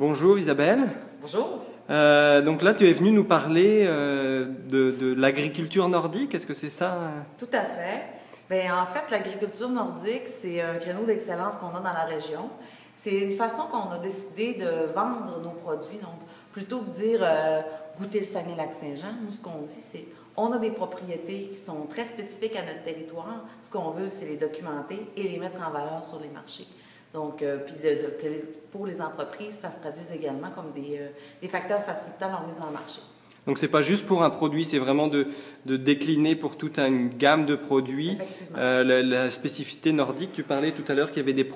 Bonjour Isabelle. Bonjour. Donc là, tu es venue nous parler de l'agriculture nordique. Est-ce que c'est ça? Tout à fait. Bien, en fait, l'agriculture nordique, c'est un créneau d'excellence qu'on a dans la région. C'est une façon qu'on a décidé de vendre nos produits. Donc, plutôt que de dire goûter le Saguenay-Lac-Saint-Jean, nous, ce qu'on dit, c'est on a des propriétés qui sont très spécifiques à notre territoire. Ce qu'on veut, c'est les documenter et les mettre en valeur sur les marchés. Donc, puis pour les entreprises, ça se traduit également comme des facteurs facilitants leur mise en marché. Donc c'est pas juste pour un produit, c'est vraiment de décliner pour toute une gamme de produits. Effectivement. La spécificité nordique, tu parlais tout à l'heure qu'il y avait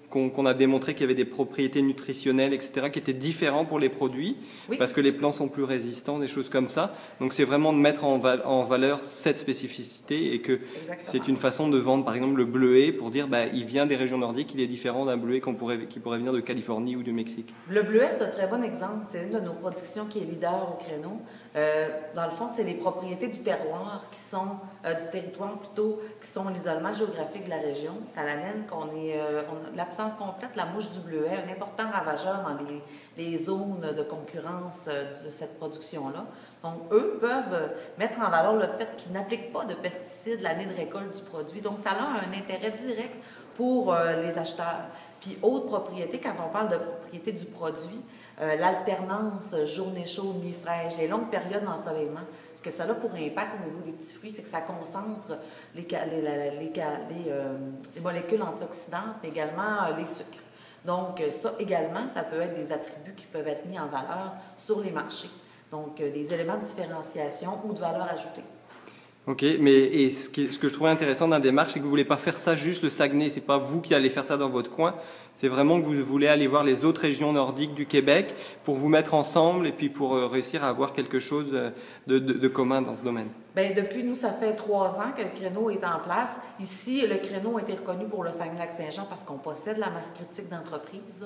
qu'on a démontré qu'il y avait des propriétés nutritionnelles, etc., qui étaient différentes pour les produits, Oui. parce que les plants sont plus résistants, des choses comme ça. Donc c'est vraiment de mettre en valeur cette spécificité et que c'est une façon de vendre, par exemple, le bleuet pour dire il vient des régions nordiques, il est différent d'un bleuet qui pourrait venir de Californie ou du Mexique. Le bleuet, c'est un très bon exemple. C'est une de nos productions qui est leader au créneau. Dans le fond, c'est les propriétés du terroir qui sont, du territoire plutôt, qui sont l'isolement géographique de la région. Ça l'amène qu'on ait l'absence complète, la mouche du bleuet, un important ravageur dans les zones de concurrence de cette production-là. Donc, eux peuvent mettre en valeur le fait qu'ils n'appliquent pas de pesticides l'année de récolte du produit. Donc, ça a un intérêt direct pour les acheteurs. Puis, autre propriété, quand on parle de propriété du produit, l'alternance journée chaude, nuit fraîche, les longues périodes d'ensoleillement, ce que ça a pour impact au niveau des petits fruits, c'est que ça concentre les molécules antioxydantes, mais également les sucres. Donc, ça également, ça peut être des attributs qui peuvent être mis en valeur sur les marchés. Donc, des éléments de différenciation ou de valeur ajoutée. Ok, mais ce que je trouvais intéressant dans la démarche, c'est que vous ne voulez pas faire ça juste le Saguenay, c'est pas vous qui allez faire ça dans votre coin, c'est vraiment que vous voulez aller voir les autres régions nordiques du Québec pour vous mettre ensemble et puis pour réussir à avoir quelque chose de commun dans ce domaine. Bien, depuis nous, ça fait 3 ans que le créneau est en place. Ici, le créneau a été reconnu pour le Saguenay-Lac-Saint-Jean parce qu'on possède la masse critique d'entreprise.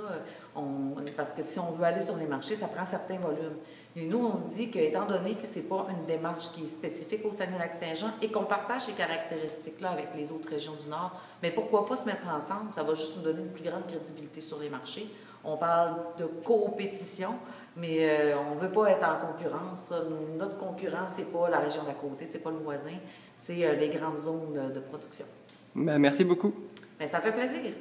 Parce que si on veut aller sur les marchés, ça prend certains volumes. Et nous, on se dit qu'étant donné que ce n'est pas une démarche qui est spécifique au Saguenay-Lac-Saint-Jean et qu'on partage ces caractéristiques-là avec les autres régions du Nord, mais pourquoi pas se mettre ensemble? Ça va juste nous donner une plus grande crédibilité sur les marchés. On parle de compétition, mais on ne veut pas être en concurrence. Notre concurrent, ce n'est pas la région d'à côté, ce n'est pas le voisin, c'est les grandes zones de production. Merci beaucoup. Bien, ça fait plaisir.